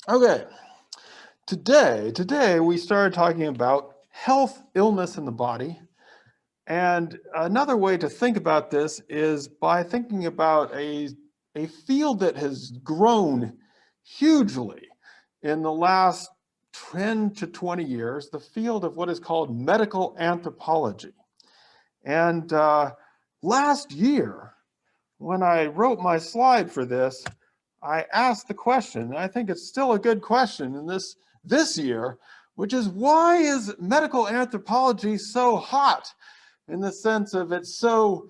Okay, today we started talking about health, illness in the body. And another way to think about this is by thinking about a field that has grown hugely in the last 10 to 20 years, the field of what is called medical anthropology. And last year, when I wrote my slide for this, I asked the question, and I think it's still a good question in this year, which is why is medical anthropology so hot in the sense of it's so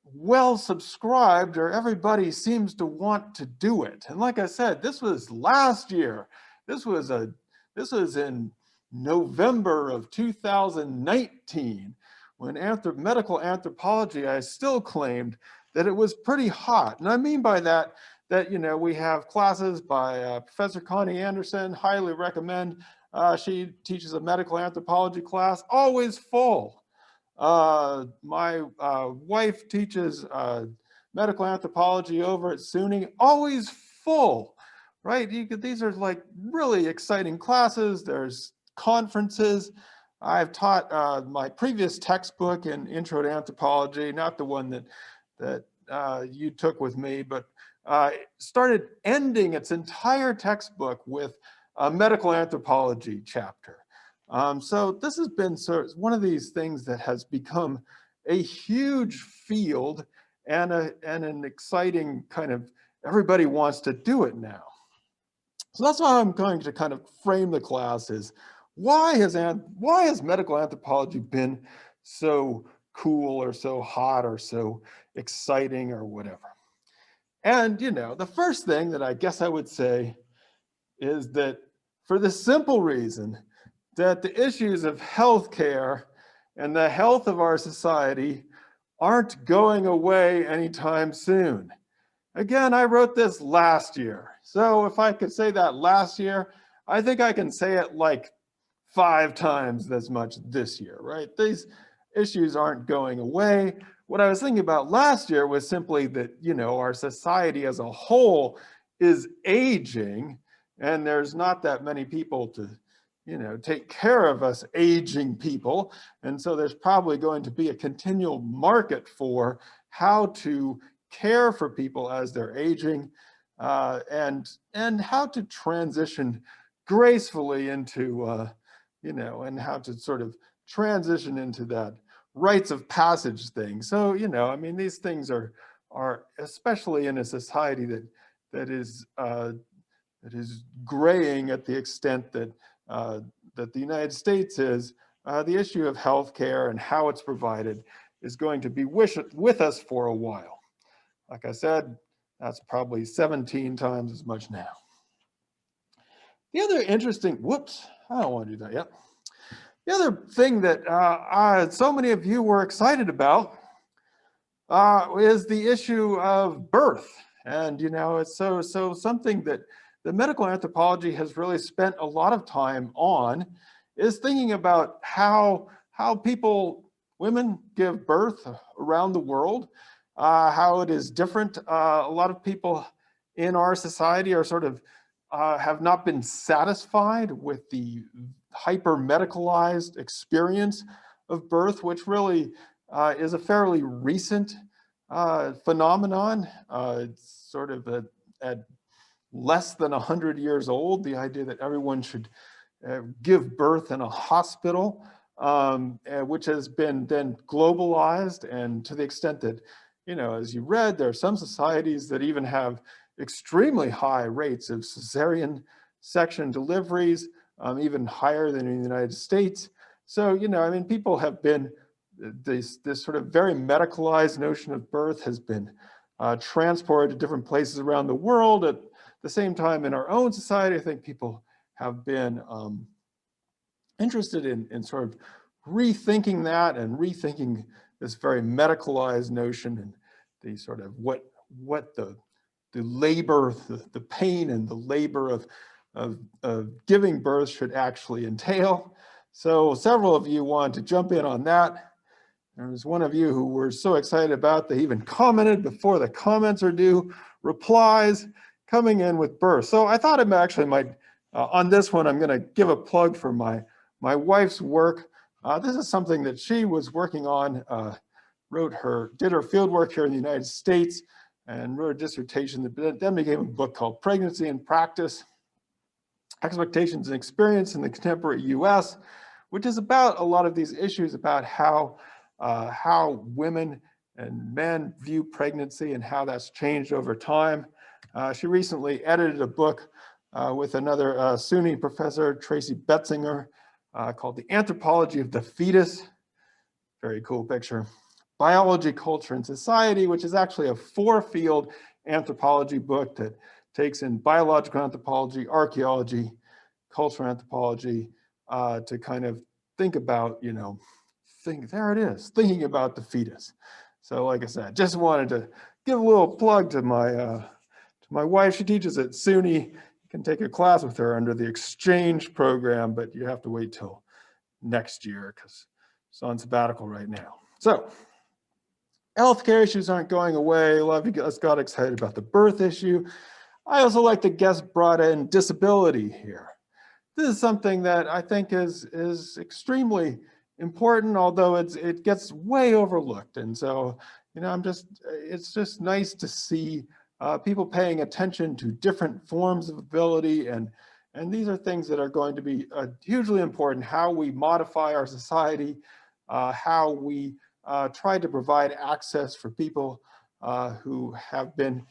well subscribed or everybody seems to want to do it. And like I said, this was last year. This was in November of 2019 when medical anthropology, I still claimed that it was pretty hot. And I mean by that, we have classes by Professor Connie Anderson, highly recommend. She teaches a medical anthropology class, always full. My wife teaches medical anthropology over at SUNY, always full, right? These are like really exciting classes. There's conferences. I've taught my previous textbook in Intro to Anthropology, not the one that you took with me, but started ending its entire textbook with a medical anthropology chapter. So this has been one of these things that has become a huge field and an exciting kind of, everybody wants to do it now. So that's why I'm going to kind of frame the class is why has medical anthropology been so cool or so hot or so exciting or whatever? And the first thing that I guess I would say is that for the simple reason that the issues of healthcare and the health of our society aren't going away anytime soon. Again, I wrote this last year. So if I could say that last year, I think I can say it like 5 times as much this year, right? These issues aren't going away. What I was thinking about last year was simply that, our society as a whole is aging, and there's not that many people to, take care of us aging people. And so there's probably going to be a continual market for how to care for people as they're aging, and how to transition gracefully into, and how to sort of transition into that rites of passage thing. So, I mean, these things are especially in a society that is graying at the extent that that the United States is. The issue of healthcare and how it's provided is going to be with us for a while. Like I said, that's probably 17 times as much now. The other interesting, whoops, I don't want to do that yet. The other thing that so many of you were excited about is the issue of birth. And, it's so something that the medical anthropology has really spent a lot of time on is thinking about how women give birth around the world, how it is different. A lot of people in our society are sort of have not been satisfied with the hyper-medicalized experience of birth, which really is a fairly recent phenomenon. It's sort of at less than 100 years old, the idea that everyone should give birth in a hospital, which has been then globalized, and to the extent that, as you read, there are some societies that even have extremely high rates of cesarean section deliveries, even higher than in the United States. So, I mean, people have been, this sort of very medicalized notion of birth has been transported to different places around the world. At the same time, in our own society, I think people have been interested in sort of rethinking that and rethinking this very medicalized notion and the sort of what the labor, the pain and the labor of giving birth should actually entail. So several of you wanted to jump in on that. There was one of you who were so excited about, they even commented before the comments are due, replies, coming in with birth. So I thought I actually might, on this one, I'm going to give a plug for my wife's work. This is something that she was working on, did her field work here in the United States and wrote a dissertation that then became a book called Pregnancy in Practice, Expectations and Experience in the Contemporary US, which is about a lot of these issues about how women and men view pregnancy and how that's changed over time. She recently edited a book with another SUNY professor, Tracy Betzinger, called The Anthropology of the Fetus. Very cool picture. Biology, Culture, and Society, which is actually a 4-field anthropology book that takes in biological anthropology, archaeology, cultural anthropology, to kind of think about, there it is, thinking about the fetus. So like I said, just wanted to give a little plug to my wife. She teaches at SUNY. You can take a class with her under the exchange program, but you have to wait till next year because she's on sabbatical right now. So healthcare issues aren't going away. A lot of you guys got excited about the birth issue. I also like the guest brought in disability here. This is something that I think is extremely important, although it gets way overlooked. And so, it's just nice to see people paying attention to different forms of ability. And these are things that are going to be hugely important, how we modify our society, how we try to provide access for people who have been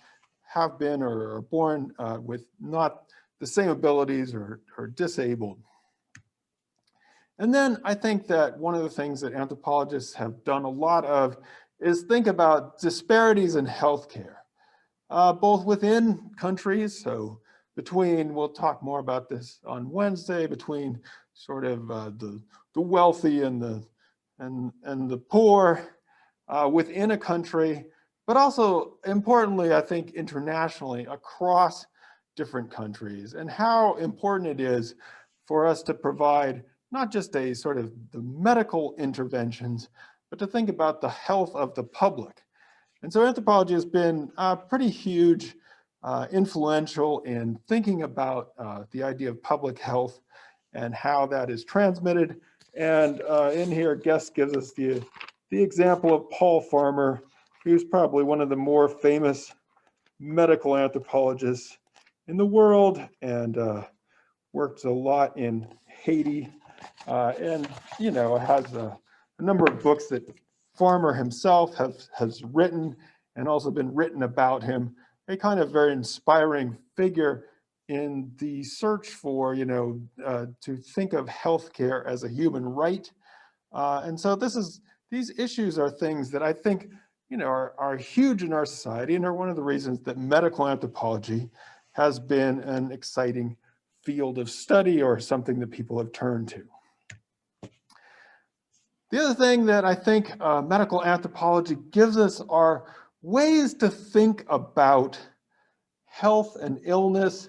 or are born with not the same abilities or disabled. And then I think that one of the things that anthropologists have done a lot of is think about disparities in healthcare, both within countries, so between, we'll talk more about this on Wednesday, between sort of the wealthy and the poor within a country, but also importantly, I think internationally across different countries, and how important it is for us to provide not just a sort of the medical interventions, but to think about the health of the public. And so anthropology has been pretty huge, influential in thinking about the idea of public health and how that is transmitted. And in here, Guest gives us the example of Paul Farmer, who's probably one of the more famous medical anthropologists in the world, and works a lot in Haiti, and has a number of books that Farmer himself has written, and also been written about him. A kind of very inspiring figure in the search for to think of healthcare as a human right, and so these issues are things that I think are huge in our society, and are one of the reasons that medical anthropology has been an exciting field of study, or something that people have turned to. The other thing that I think medical anthropology gives us are ways to think about health and illness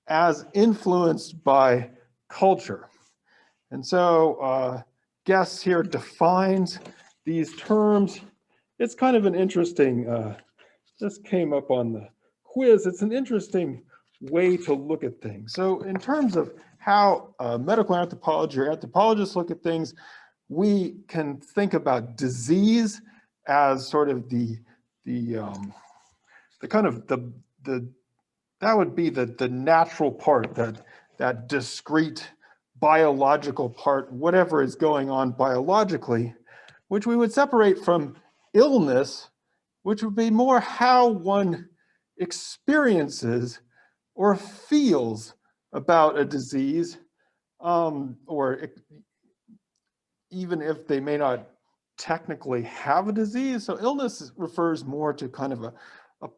as influenced by culture. And so Guest here defines these terms. It's kind of an interesting, this came up on the quiz, it's an interesting way to look at things. So in terms of how medical anthropology or anthropologists look at things, we can think about disease as sort of the that would be the natural part, that discrete biological part, whatever is going on biologically, which we would separate from illness, which would be more how one experiences or feels about a disease, or even if they may not technically have a disease. So illness refers more to kind of a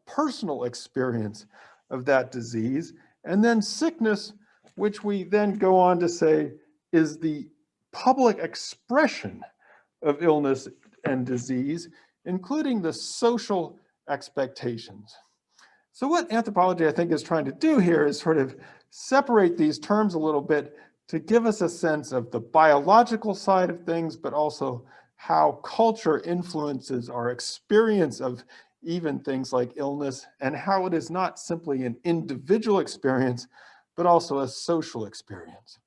personal experience of that disease. And then sickness, which we then go on to say is the public expression of illness and disease, including the social expectations. So what anthropology, I think, is trying to do here is sort of separate these terms a little bit to give us a sense of the biological side of things, but also how culture influences our experience of even things like illness, and how it is not simply an individual experience, but also a social experience.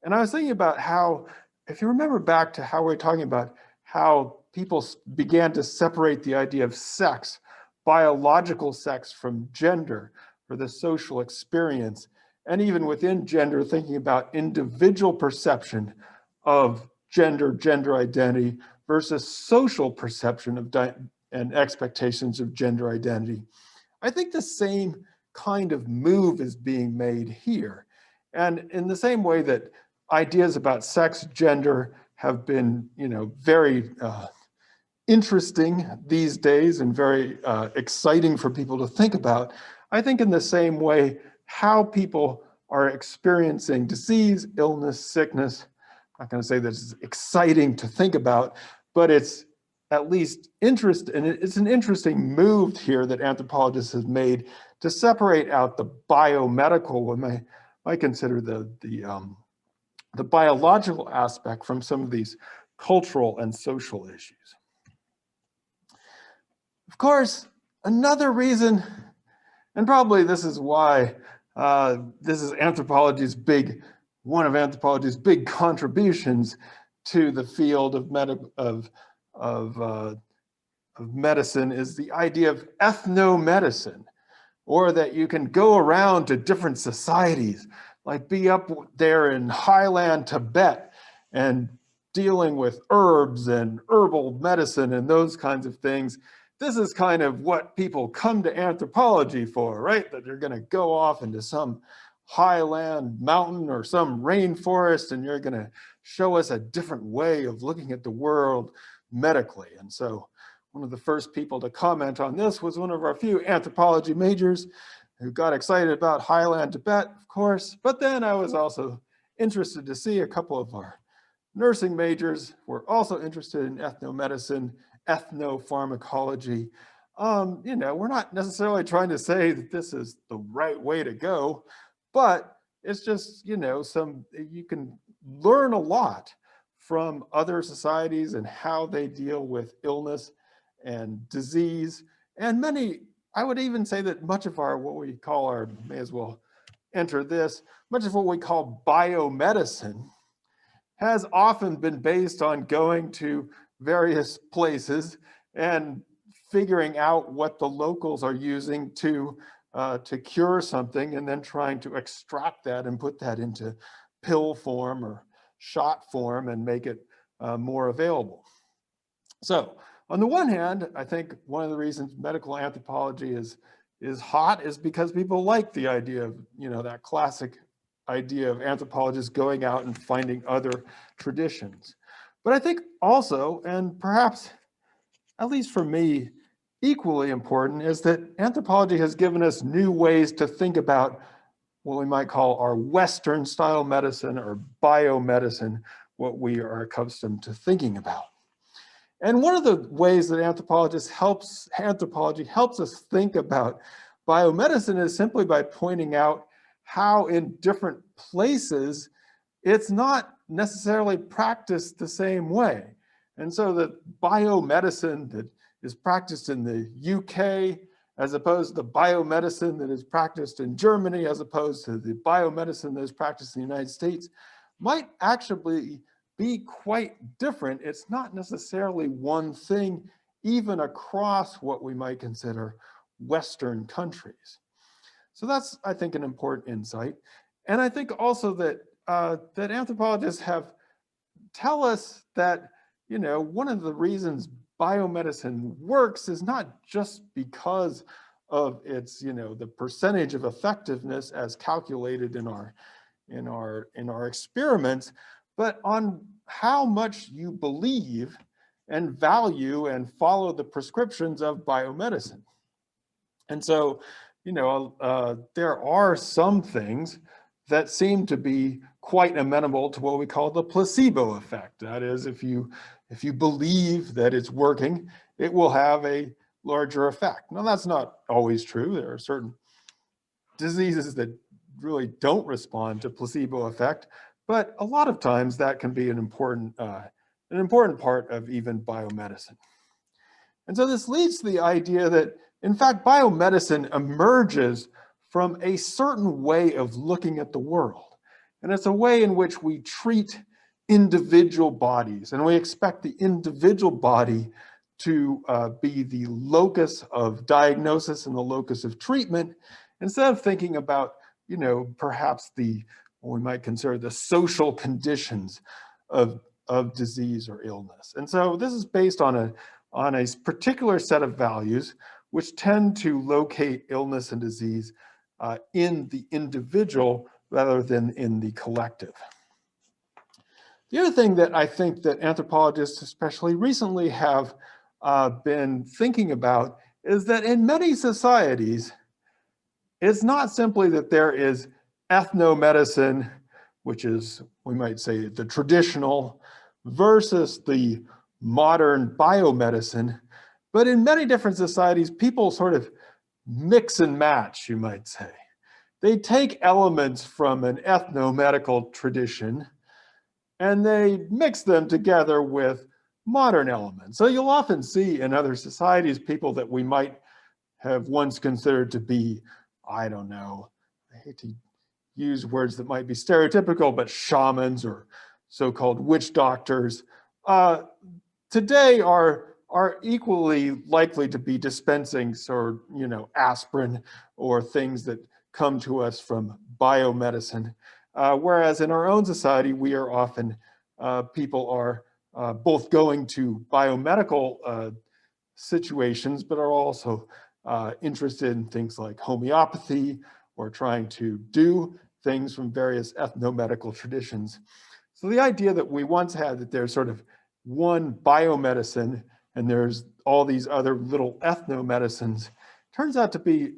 And I was thinking about how, if you remember back to how we were talking about how people began to separate the idea of sex, biological sex, from gender for the social experience, and even within gender, thinking about individual perception of gender, gender identity, versus social perception of and expectations of gender identity. I think the same kind of move is being made here. And in the same way that ideas about sex, gender have been, very interesting these days and very exciting for people to think about, I think in the same way, how people are experiencing disease, illness, sickness, I'm not going to say that it's exciting to think about, but it's at least interest, and it's an interesting move here that anthropologists have made to separate out the biomedical, what I consider the biological aspect from some of these cultural and social issues. Of course, another reason, and probably this is why this is one of anthropology's big contributions to the field of medicine, is the idea of ethnomedicine, or that you can go around to different societies, like be up there in highland Tibet and dealing with herbs and herbal medicine and those kinds of things. This is kind of what people come to anthropology for, right? That you're going to go off into some highland mountain or some rainforest, and you're going to show us a different way of looking at the world medically. And so one of the first people to comment on this was one of our few anthropology majors who got excited about highland Tibet, of course. But then I was also interested to see a couple of our nursing majors were also interested in ethnomedicine, ethnopharmacology. We're not necessarily trying to say that this is the right way to go, but it's just, you can learn a lot from other societies and how they deal with illness and disease. And I would even say that much of may as well enter this, much of what we call biomedicine has often been based on going to various places and figuring out what the locals are using to cure something, and then trying to extract that and put that into pill form or shot form and make it more available. So on the one hand, I think one of the reasons medical anthropology is hot is because people like the idea of, that classic idea of anthropologists going out and finding other traditions. But I think also, and perhaps at least for me, equally important, is that anthropology has given us new ways to think about what we might call our Western style medicine or biomedicine, what we are accustomed to thinking about. And one of the ways that anthropology helps us think about biomedicine is simply by pointing out how in different places it's not necessarily practiced the same way. And so the biomedicine that is practiced in the UK, as opposed to the biomedicine that is practiced in Germany, as opposed to the biomedicine that is practiced in the United States, might actually be quite different. It's not necessarily one thing, even across what we might consider Western countries. So that's, I think, an important insight. And I think also that that anthropologists tell us that, one of the reasons biomedicine works is not just because of its, the percentage of effectiveness as calculated in our experiments, but on how much you believe and value and follow the prescriptions of biomedicine. And so, there are some things that seem to be quite amenable to what we call the placebo effect. That is, if you believe that it's working, it will have a larger effect. Now, that's not always true. There are certain diseases that really don't respond to placebo effect, but a lot of times that can be an important part of even biomedicine. And so this leads to the idea that, in fact, biomedicine emerges from a certain way of looking at the world. And it's a way in which we treat individual bodies, and we expect the individual body to be the locus of diagnosis and the locus of treatment, instead of thinking about, perhaps what we might consider the social conditions of disease or illness. And so this is based on a particular set of values which tend to locate illness and disease in the individual rather than in the collective. The other thing that I think that anthropologists, especially recently, have been thinking about is that in many societies, it's not simply that there is ethnomedicine, which is, we might say, the traditional, versus the modern biomedicine, but in many different societies, people sort of mix and match, you might say. They take elements from an ethnomedical tradition and they mix them together with modern elements. So you'll often see in other societies people that we might have once considered to be, I don't know, I hate to use words that might be stereotypical, but shamans or so-called witch doctors, today are equally likely to be dispensing aspirin or things that come to us from biomedicine. Whereas in our own society, we are often, people are both going to biomedical situations, but are also interested in things like homeopathy or trying to do things from various ethnomedical traditions. So the idea that we once had that there's sort of one biomedicine and there's all these other little ethnomedicines turns out to be,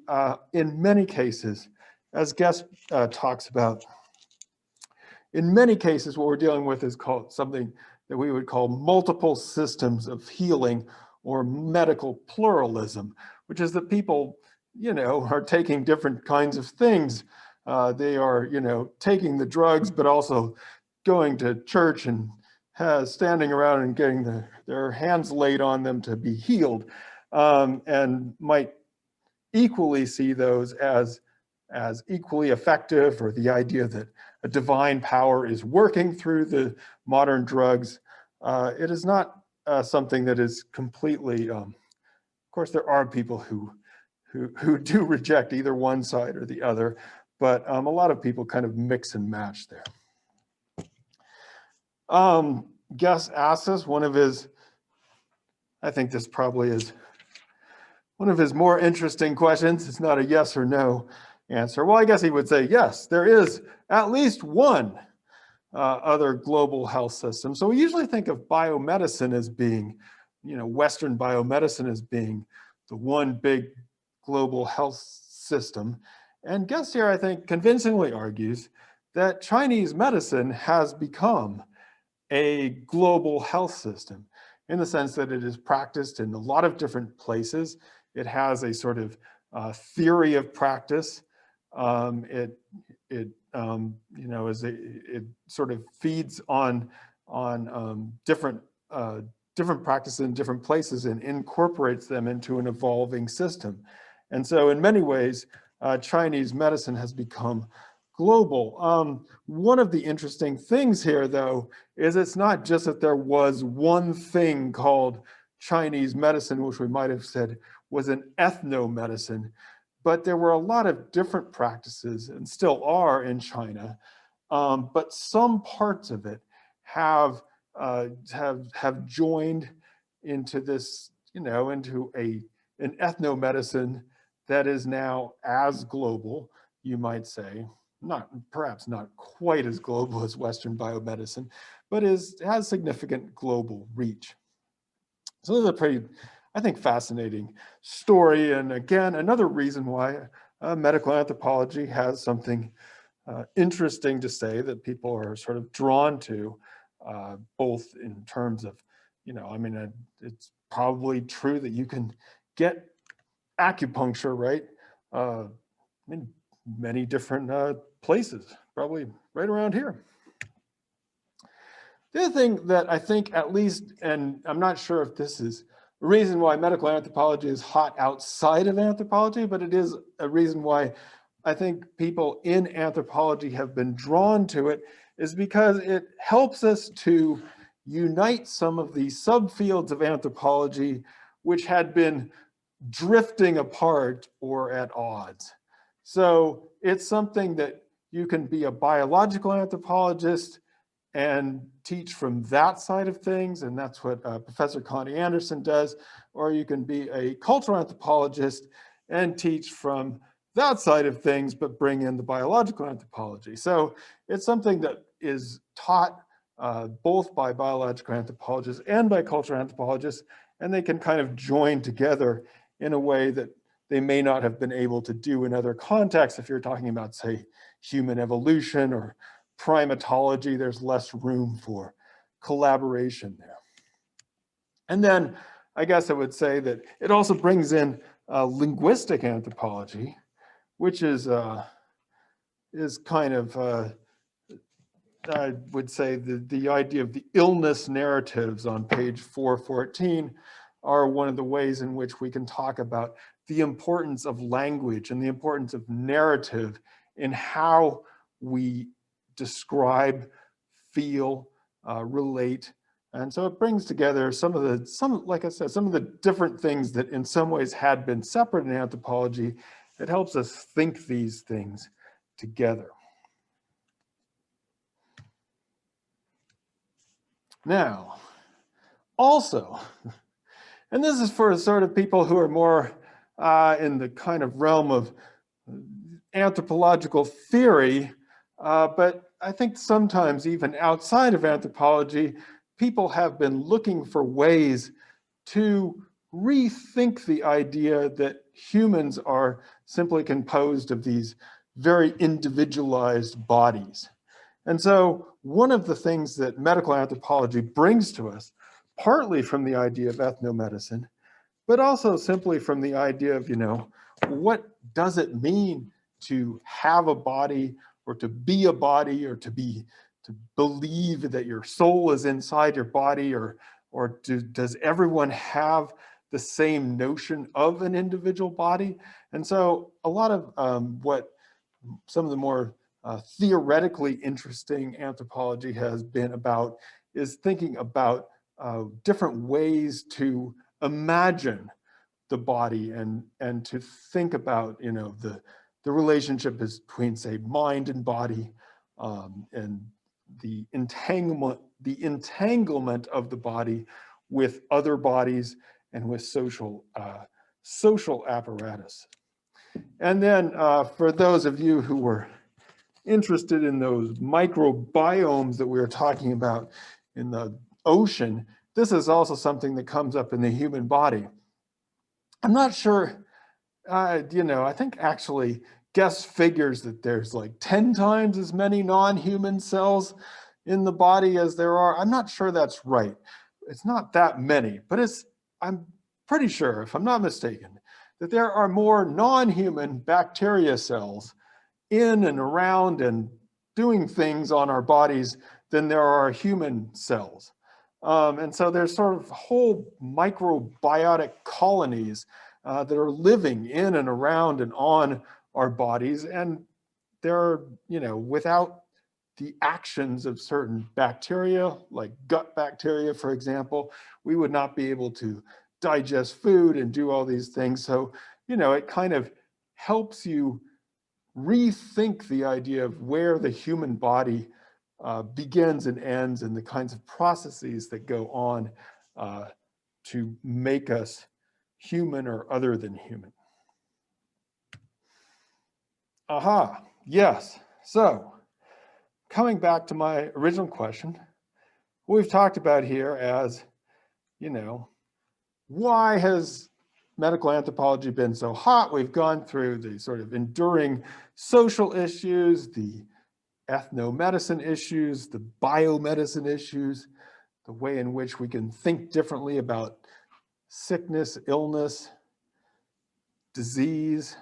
in many cases, as Guest talks about, in many cases, what we're dealing with is called something that we would call multiple systems of healing or medical pluralism, which is that people, are taking different kinds of things. They are, taking the drugs, but also going to church and standing around and getting their hands laid on them to be healed, and might equally see those as equally effective, or the idea that a divine power is working through the modern drugs. It is not something that is completely, of course there are people who do reject either one side or the other, but a lot of people kind of mix and match there. Gus asks us, I think this probably is one of his more interesting questions. It's not a yes or no answer. Well, I guess he would say, yes, there is at least one other global health system. So we usually think of biomedicine as being, Western biomedicine as being the one big global health system. And Guest here, I think, convincingly argues that Chinese medicine has become a global health system in the sense that it is practiced in a lot of different places. It has a sort of theory of practice. It sort of feeds on different practices in different places and incorporates them into an evolving system. And so in many ways, Chinese medicine has become global. One of the interesting things here, though, is it's not just that there was one thing called Chinese medicine, which we might have said was an ethnomedicine, but there were a lot of different practices, and still are in China, but some parts of it have joined into this, into an ethnomedicine that is now as global, you might say, perhaps not quite as global as Western biomedicine, but has significant global reach. So this is a pretty, I think, fascinating story. And again, another reason why medical anthropology has something interesting to say that people are sort of drawn to, both in terms of, it's probably true that you can get acupuncture, right? In many different places, probably right around here. The other thing that I think, at least, and I'm not sure if this is reason why medical anthropology is hot outside of anthropology, but it is a reason why I think people in anthropology have been drawn to it, is because it helps us to unite some of the subfields of anthropology which had been drifting apart or at odds. So it's something that you can be a biological anthropologist and teach from that side of things, and that's what Professor Connie Anderson does, or you can be a cultural anthropologist and teach from that side of things, but bring in the biological anthropology. So it's something that is taught both by biological anthropologists and by cultural anthropologists, and they can kind of join together in a way that they may not have been able to do in other contexts. If you're talking about, say, human evolution or primatology, there's less room for collaboration there. And then I guess I would say that it also brings in linguistic anthropology, which is kind of, I would say the idea of the illness narratives on page 414 are one of the ways in which we can talk about the importance of language and the importance of narrative in how we describe, feel, relate. And so it brings together like I said, some of the different things that in some ways had been separate in anthropology. It helps us think these things together. Now, also, and this is for sort of people who are more in the kind of realm of anthropological theory, but I think sometimes even outside of anthropology, people have been looking for ways to rethink the idea that humans are simply composed of these very individualized bodies. And so one of the things that medical anthropology brings to us, partly from the idea of ethnomedicine, but also simply from the idea of, what does it mean to have a body or to be a body or to believe that your soul is inside your body, or does everyone have the same notion of an individual body? And so a lot of what some of the more theoretically interesting anthropology has been about is thinking about different ways to imagine the body and to think about the relationship between, say, mind and body, and the entanglement of the body with other bodies and with social apparatus. And then for those of you who were interested in those microbiomes that we were talking about in the ocean, this is also something that comes up in the human body. I'm not sure, I think actually Guess figures that there's like 10 times as many non-human cells in the body as there are. I'm not sure that's right. It's not that many, but I'm pretty sure, if I'm not mistaken, that there are more non-human bacteria cells in and around and doing things on our bodies than there are human cells. And so there's sort of whole microbiotic colonies that are living in and around and on our bodies. And they're, without the actions of certain bacteria, like gut bacteria, for example, we would not be able to digest food and do all these things. So, it kind of helps you rethink the idea of where the human body begins and ends and the kinds of processes that go on to make us human or other than human. Aha, yes. So coming back to my original question, what we've talked about here as, why has medical anthropology been so hot? We've gone through the sort of enduring social issues, the ethnomedicine issues, the biomedicine issues, the way in which we can think differently about sickness, illness, disease,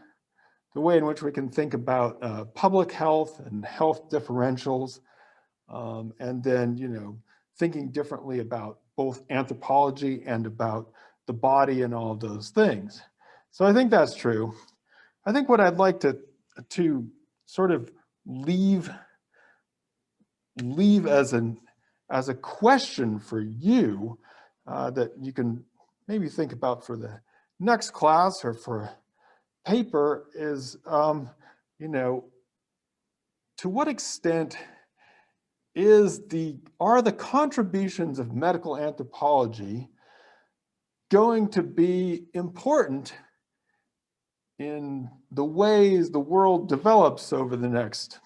the way in which we can think about public health and health differentials, and then, thinking differently about both anthropology and about the body and all of those things. So I think that's true. I think what I'd like to sort of leave as a question for you that you can maybe think about for the next class or for a paper is, you know, to what extent are the contributions of medical anthropology going to be important in the ways the world develops over the next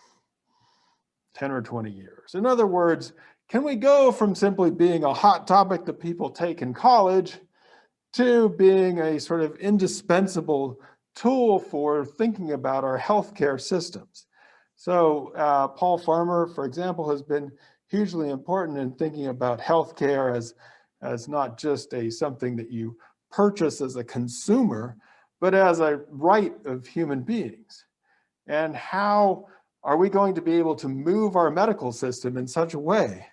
10 or 20 years? In other words, can we go from simply being a hot topic that people take in college to being a sort of indispensable tool for thinking about our healthcare systems? So Paul Farmer, for example, has been hugely important in thinking about healthcare as not just something that you purchase as a consumer, but as a right of human beings. And how are we going to be able to move our medical system in such a way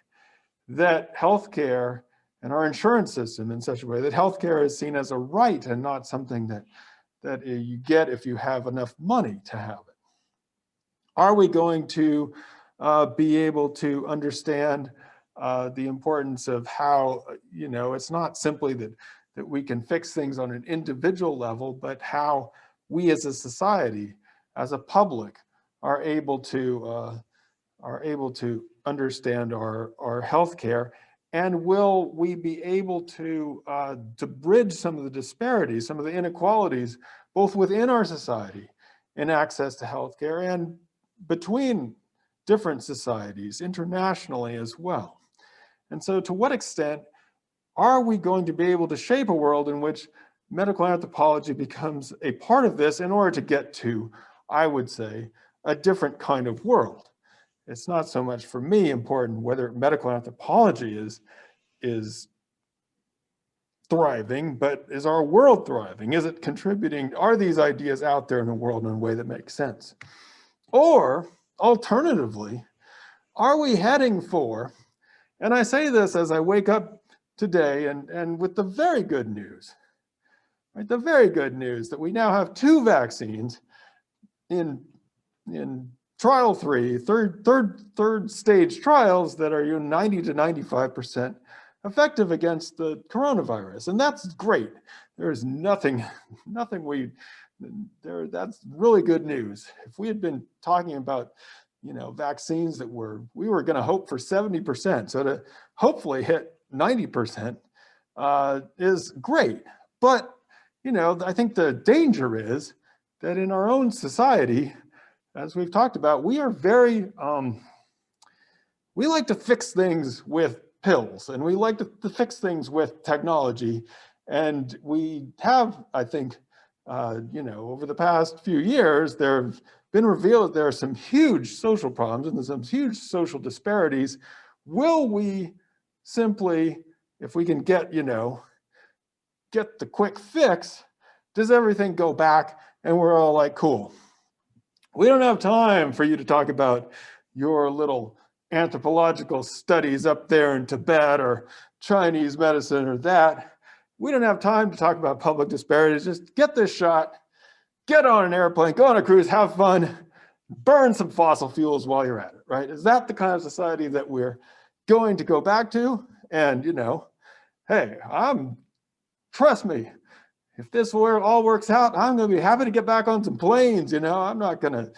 that healthcare and our insurance system in such a way that healthcare is seen as a right and not something that you get if you have enough money to have it? Are we going to be able to understand the importance of how, you know, it's not simply that we can fix things on an individual level, but how we as a society, as a public, are able to understand our healthcare, and will we be able to bridge some of the disparities, some of the inequalities, both within our society in access to healthcare and between different societies internationally as well? And so, to what extent are we going to be able to shape a world in which medical anthropology becomes a part of this in order to get to, I would say, a different kind of world? It's not so much for me important whether medical anthropology is thriving, but is our world thriving? Is it contributing? Are these ideas out there in the world in a way that makes sense? Or alternatively, are we heading for, and I say this as I wake up today and with the very good news, right? The very good news that we now have 2 vaccines in trial 3, third stage trials that are 90 to 95% effective against the coronavirus. And that's great. There is nothing that's really good news. If we had been talking about, you know, vaccines that we were going to hope for 70%, so to hopefully hit 90% is great. But, you know, I think the danger is that in our own society, as we've talked about, we are very, we like to fix things with pills, and we like to fix things with technology. And we have, I think, you know, over the past few years, there have been revealed that there are some huge social problems and there's some huge social disparities. Will we simply, if we can get, you know, get the quick fix, does everything go back and we're all like, cool? We don't have time for you to talk about your little anthropological studies up there in Tibet or Chinese medicine or that. We don't have time to talk about public disparities. Just get this shot, get on an airplane, go on a cruise, have fun, burn some fossil fuels while you're at it, right? Is that the kind of society that we're going to go back to? And, you know, hey, trust me, if this all works out, I'm going to be happy to get back on some planes. You know, I'm not going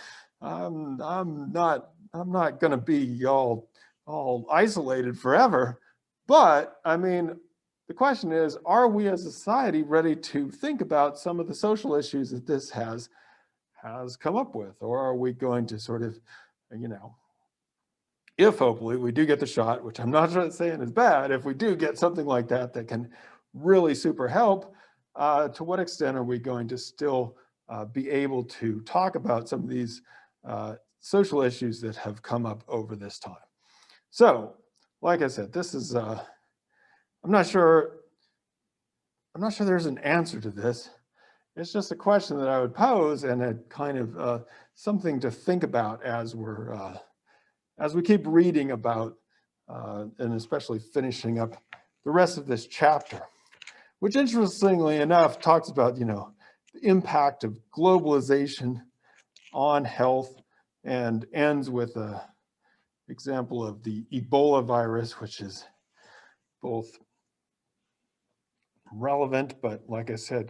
to be all isolated forever. But I mean, the question is, are we as a society ready to think about some of the social issues that this has come up with? Or are we going to sort of, you know, if hopefully we do get the shot, which I'm not saying is bad, if we do get something like that that can really super help, to what extent are we going to still be able to talk about some of these social issues that have come up over this time? So, like I said, this is, I'm not sure there's an answer to this. It's just a question that I would pose and a kind of something to think about as we keep reading about and especially finishing up the rest of this chapter. which interestingly enough talks about, you know, the impact of globalization on health, and ends with a example of the Ebola virus, which is both relevant, but like I said,